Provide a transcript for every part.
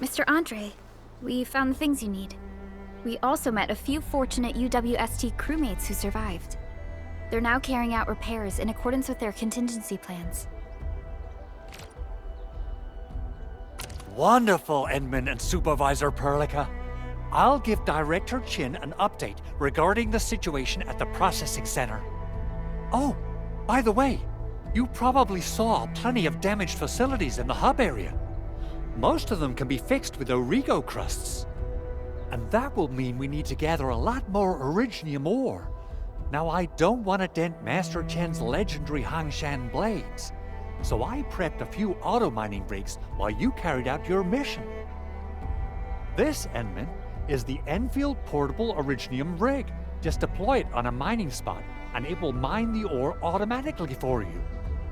Mr. Andre, we found the things you need. We also met a few fortunate UWST crewmates who survived. They're now carrying out repairs in accordance with their contingency plans. Wonderful, Edmund and Supervisor Perlica. I'll give Director Chin an update regarding the situation at the processing center. Oh, by the way, you probably saw plenty of damaged facilities in the hub area. Most of them can be fixed with Origo crusts. And that will mean we need to gather a lot more Originium ore. Now, I don't want to dent Master Chen's legendary Hangshan blades, so I prepped a few auto-mining rigs while you carried out your mission. This, Enman, is the Enfield Portable Originium rig. Just deploy it on a mining spot, and it will mine the ore automatically for you.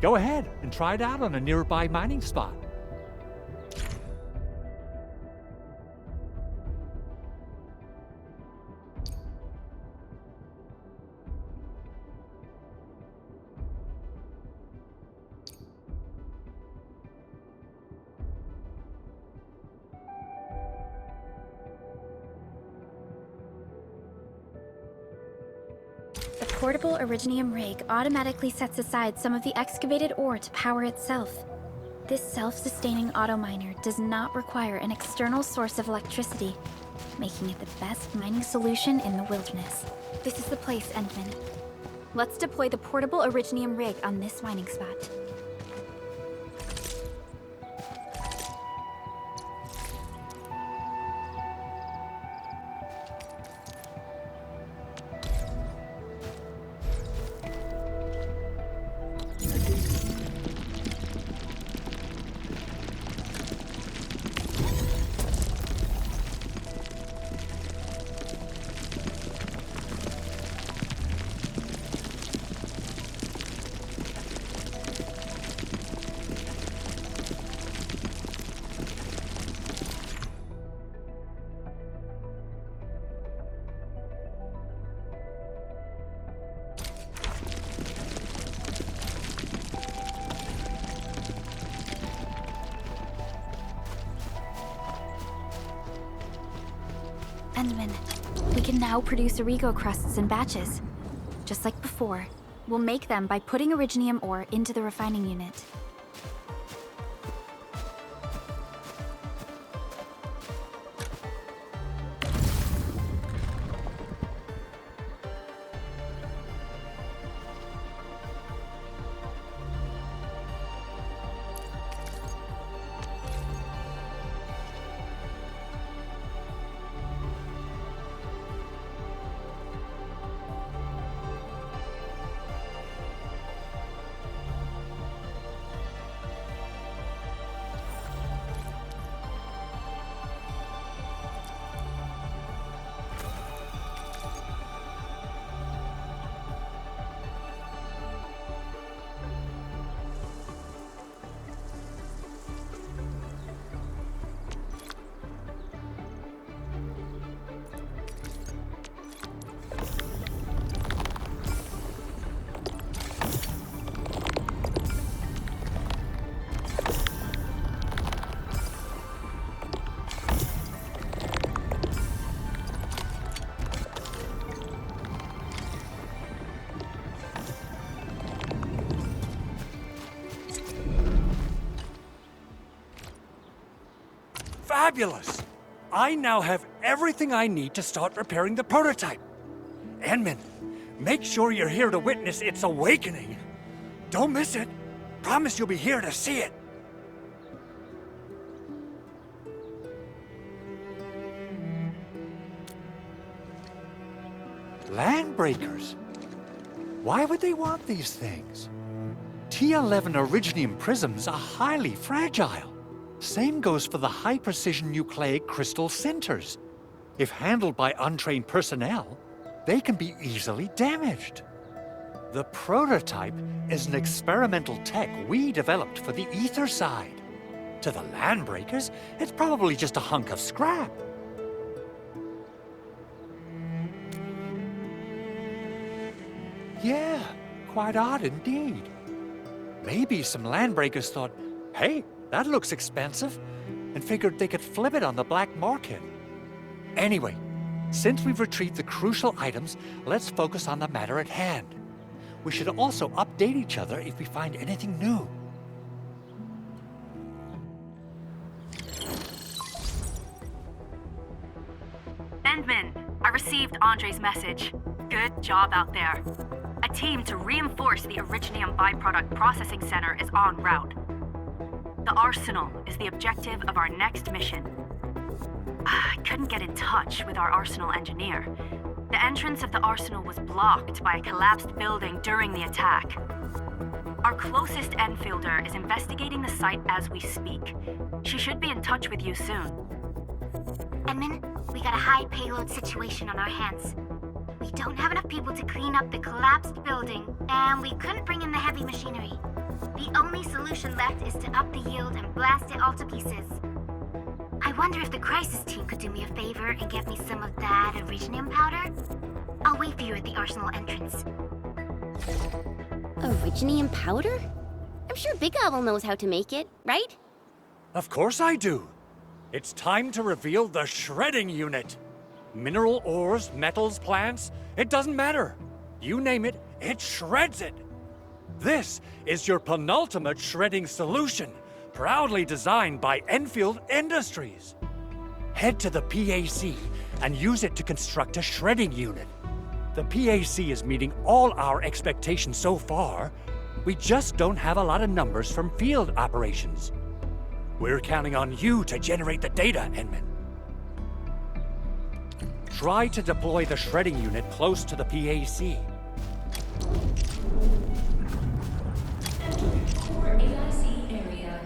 Go ahead and try it out on a nearby mining spot. The portable Originium rig automatically sets aside some of the excavated ore to power itself. This self-sustaining auto-miner does not require an external source of electricity, making it the best mining solution in the wilderness. This is the place, Endman. Let's deploy the portable Originium rig on this mining spot. Endman, we can now produce Origo crusts in batches. Just like before, we'll make them by putting Originium ore into the refining unit. Fabulous! I now have everything I need to start repairing the prototype. Enman, make sure you're here to witness its awakening. Don't miss it. Promise you'll be here to see it. Landbreakers? Why would they want these things? T11 Originium prisms are highly fragile. Same goes for the high-precision nucleic crystal centers. If handled by untrained personnel, they can be easily damaged. The prototype is an experimental tech we developed for the ether side. To the Landbreakers, it's probably just a hunk of scrap. Yeah, quite odd indeed. Maybe some Landbreakers thought, hey, that looks expensive. and figured they could flip it on the black market. Anyway, since we've retrieved the crucial items, let's focus on the matter at hand. We should also update each other if we find anything new. Endman, I received Andre's message. Good job out there. A team to reinforce the Originium byproduct processing center is en route. The arsenal is the objective of our next mission. I couldn't get in touch with our arsenal engineer. The entrance of the arsenal was blocked by a collapsed building during the attack. Our closest Enfielder is investigating the site as we speak. She should be in touch with you soon. Edmund, we got a high payload situation on our hands. We don't have enough people to clean up the collapsed building, and we couldn't bring in the heavy machinery. The only solution left is to up the yield and blast it all to pieces. I wonder if the crisis team could do me a favor and get me some of that Originium powder? I'll wait for you at the arsenal entrance. Originium powder? I'm sure Big Owl knows how to make it, right? Of course I do. It's time to reveal the shredding unit. Mineral ores, metals, plants, it doesn't matter. You name it, it shreds it. This is your penultimate shredding solution, proudly designed by Enfield Industries. Head to the PAC and use it to construct a shredding unit. The PAC is meeting all our expectations so far. We just don't have a lot of numbers from field operations. We're counting on you to generate the data, Enman. Try to deploy the shredding unit close to the PAC. AIC area.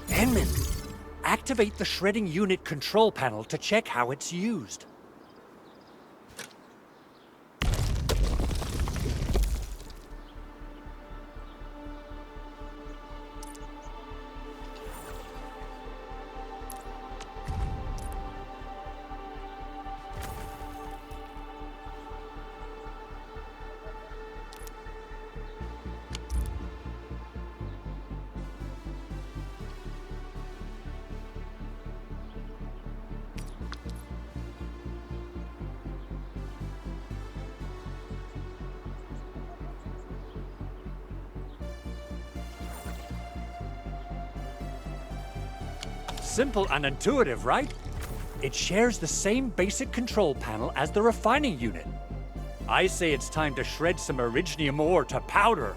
Enman, activate the shredding unit control panel to check how it's used. Simple and intuitive, right? It shares the same basic control panel as the refining unit. I say it's time to shred some Originium ore to powder.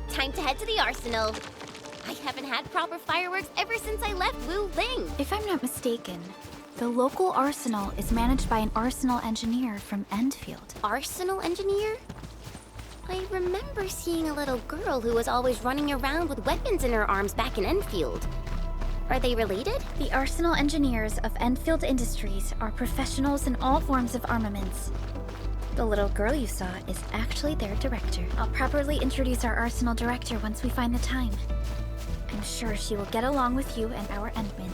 Time to head to the arsenal. I haven't had proper fireworks ever since I left Wu Ling. If I'm not mistaken, the local arsenal is managed by an arsenal engineer from Enfield. Arsenal engineer? I remember seeing a little girl who was always running around with weapons in her arms back in Enfield. Are they related? The Arsenal engineers of Enfield Industries are professionals in all forms of armaments. The little girl you saw is actually their director. I'll properly introduce our Arsenal director once we find the time. I'm sure she will get along with you and our Endman.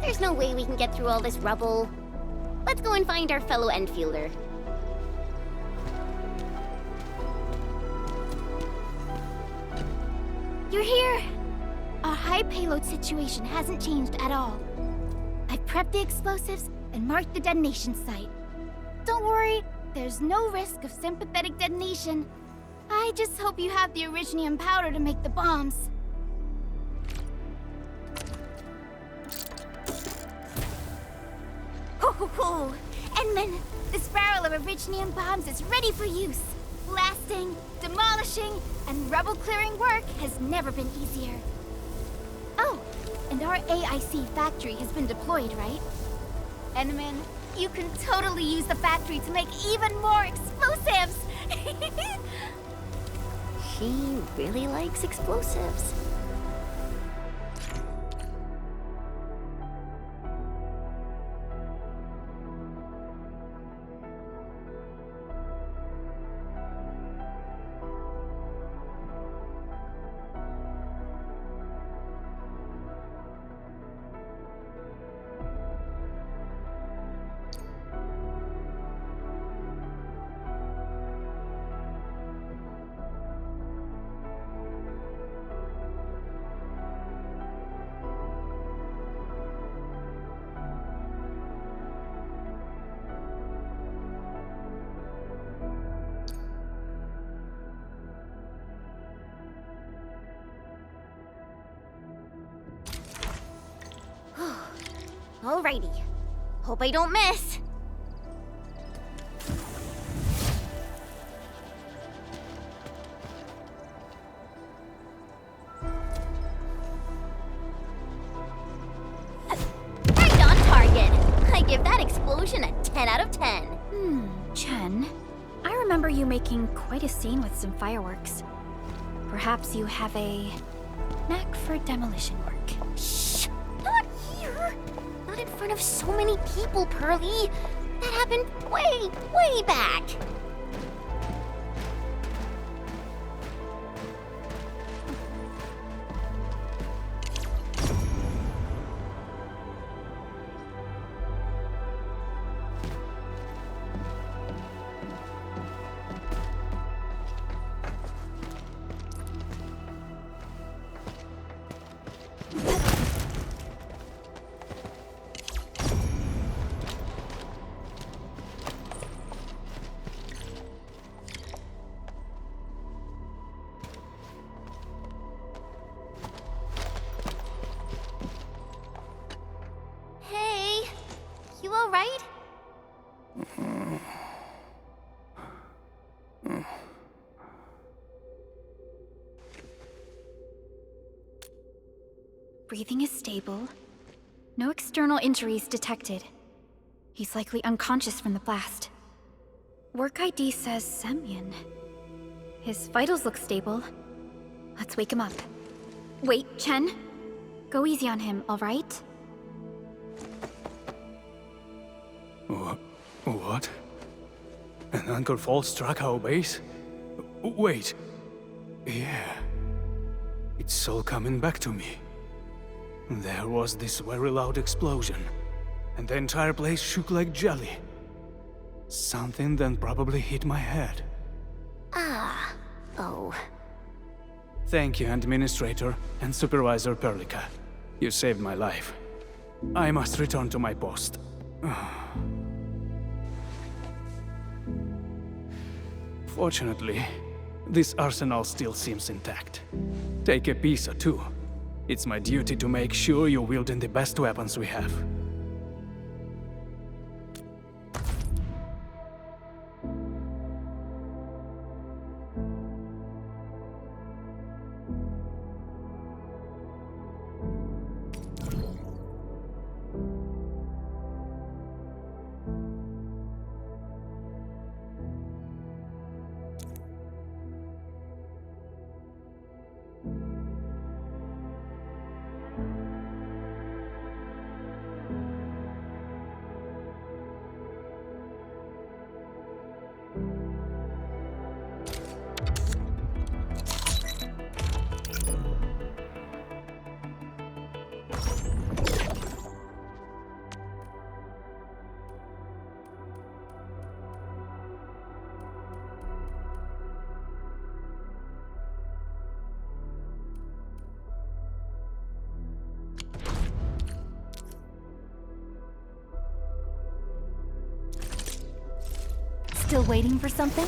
There's no way we can get through all this rubble. Let's go and find our fellow Enfielder. You're here! Our high payload situation hasn't changed at all. I've prepped the explosives and marked the detonation site. Don't worry, there's no risk of sympathetic detonation. I just hope you have the Originium powder to make the bombs. Ho ho ho! Endman, this barrel of Originium bombs is ready for use. Blasting, demolishing, and rebel-clearing work has never been easier. Oh, and our AIC factory has been deployed, right? Endman, you can totally use the factory to make even more explosives! She really likes explosives. Alrighty. Hope I don't miss. Right on target. I give that explosion a 10 out of 10. Chen, I remember you making quite a scene with some fireworks. Perhaps you have a knack for demolition work. Shh! Not here! Not in front of so many people, Pearly. That happened way, way back. Hey, you all right? Breathing is stable. No external injuries detected. He's likely unconscious from the blast. Work ID says Semyon. His vitals look stable. Let's wake him up. Wait, Chen. Go easy on him, alright? What? An Anchor Fall struck our base? Wait. Yeah. It's all coming back to me. There was this very loud explosion, and the entire place shook like jelly. Something then probably hit my head. Ah. Oh. Thank you, Administrator and Supervisor Perlica. You saved my life. I must return to my post. Fortunately, this arsenal still seems intact. Take a piece or two. It's my duty to make sure you're wielding the best weapons we have. Still waiting for something?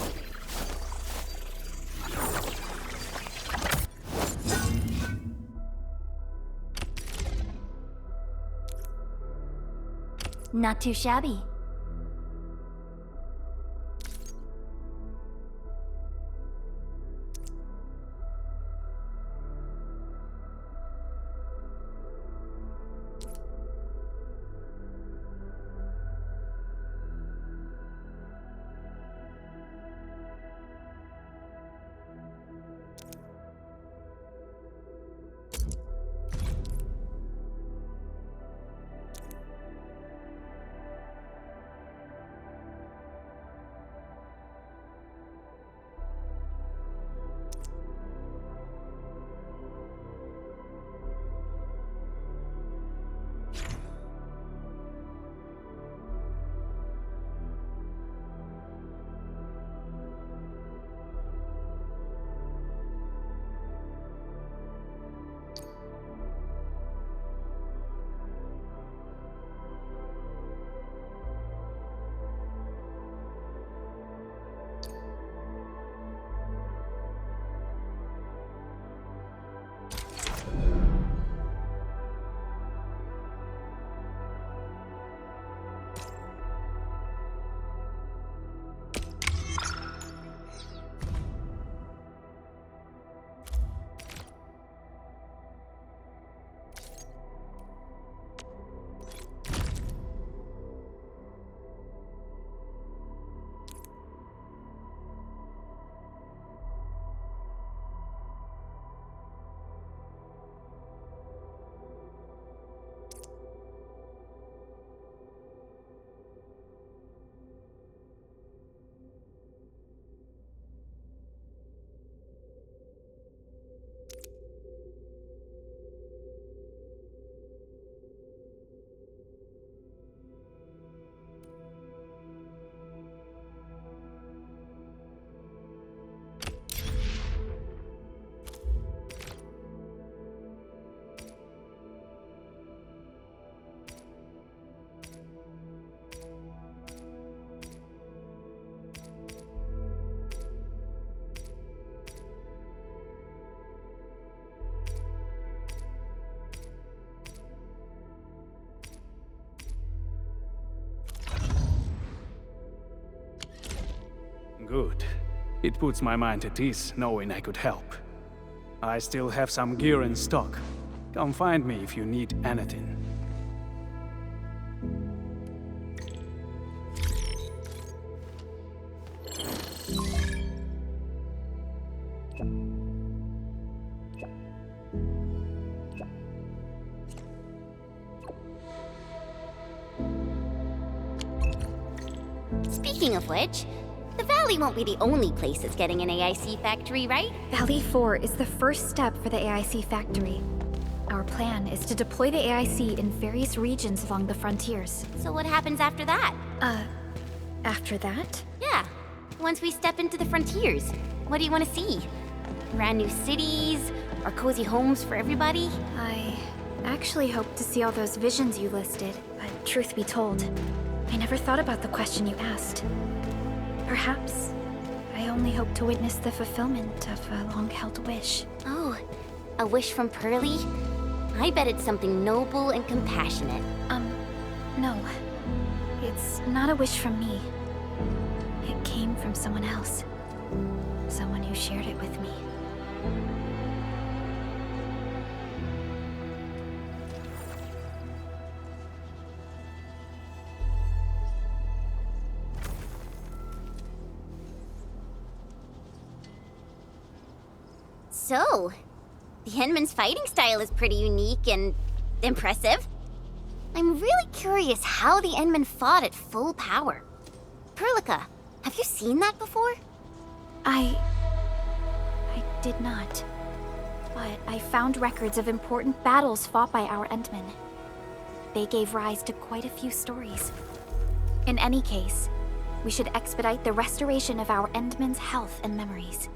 Not too shabby. Good. It puts my mind at ease knowing I could help. I still have some gear in stock. Come find me if you need anything. Speaking of which, the Valley won't be the only place that's getting an AIC factory, right? Valley 4 is the first step for the AIC factory. Our plan is to deploy the AIC in various regions along the frontiers. So what happens after that? After that? Yeah, once we step into the frontiers, what do you want to see? Brand new cities, or cozy homes for everybody? I actually hoped to see all those visions you listed, but truth be told, I never thought about the question you asked. Perhaps I only hope to witness the fulfillment of a long-held wish. Oh, a wish from Pearly? I bet it's something noble and compassionate. No. It's not a wish from me. It came from someone else. Someone who shared it with me. So, the Henman's fighting style is pretty unique and impressive. I'm really curious how the Enman fought at full power. Perlica, have you seen that before? I did not. But I found records of important battles fought by our Endmen. They gave rise to quite a few stories. In any case, we should expedite the restoration of our Endmen's health and memories.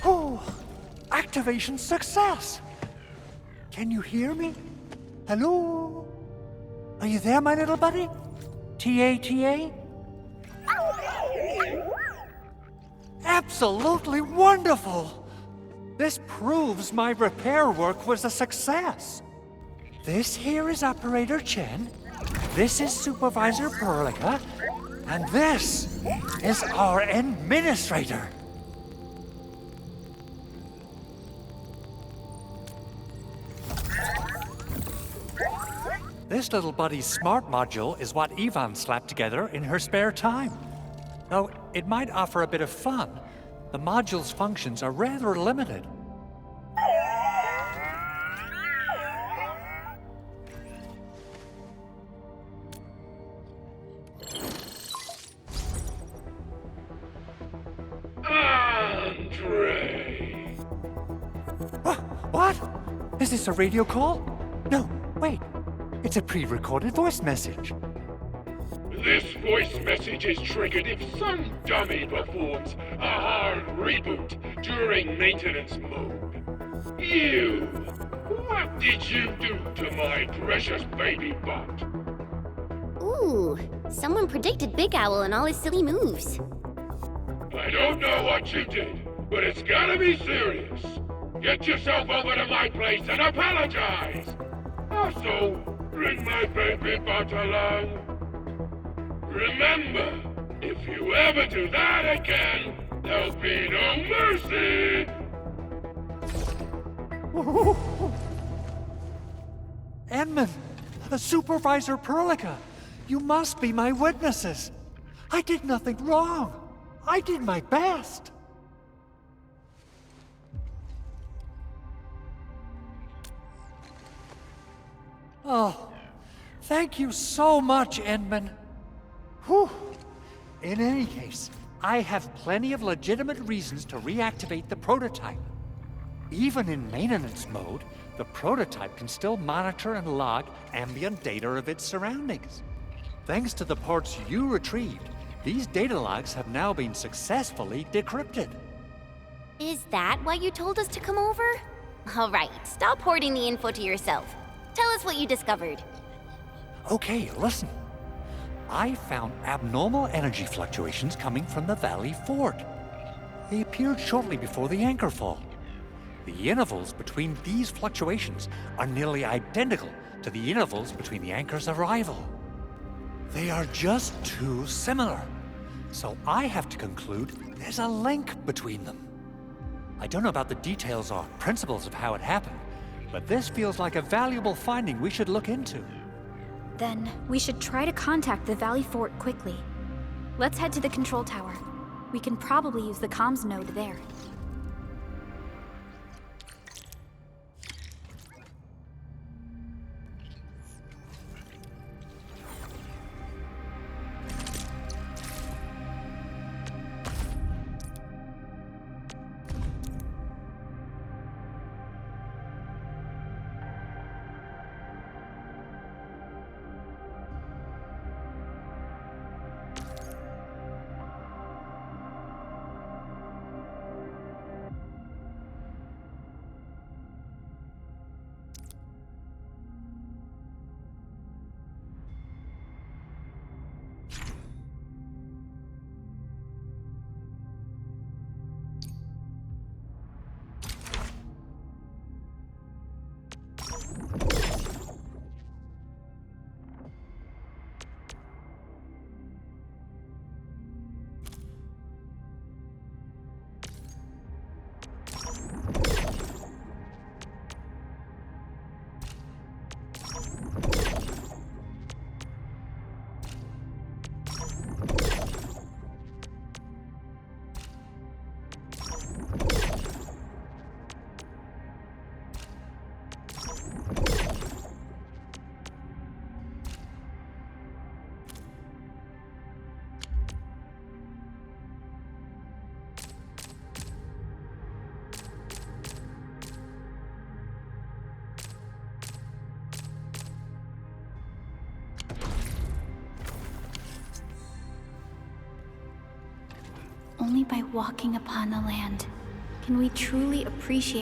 Oh, activation success! Can you hear me? Hello? Are you there, my little buddy? T-A-T-A? Absolutely wonderful! This proves my repair work was a success. This here is Operator Chen, this is Supervisor Perlica, and this is our Administrator. This little buddy's smart module is what Ivan slapped together in her spare time. Though it might offer a bit of fun, the module's functions are rather limited. Andre! What? Is this a radio call? No, wait. It's a pre-recorded voice message. This voice message is triggered if some dummy performs a hard reboot during maintenance mode. You! What did you do to my precious baby butt? Ooh, someone predicted Big Owl and all his silly moves. I don't know what you did, but it's gotta be serious. Get yourself over to my place and apologize! Also, bring my baby butt along. Remember, if you ever do that again, there'll be no mercy! Enman, Supervisor Perlica, you must be my witnesses. I did nothing wrong. I did my best. Oh, thank you so much, Edmund. Whew. In any case, I have plenty of legitimate reasons to reactivate the prototype. Even in maintenance mode, the prototype can still monitor and log ambient data of its surroundings. Thanks to the parts you retrieved, these data logs have now been successfully decrypted. Is that why you told us to come over? All right, stop hoarding the info to yourself. Tell us what you discovered. Okay, listen. I found abnormal energy fluctuations coming from the Valley Fort. They appeared shortly before the anchor fall. The intervals between these fluctuations are nearly identical to the intervals between the anchor's arrival. They are just too similar. So I have to conclude there's a link between them. I don't know about the details or principles of how it happened, but this feels like a valuable finding we should look into. Then we should try to contact the Valley Fort quickly. Let's head to the control tower. We can probably use the comms node there. Only by walking upon the land can we truly appreciate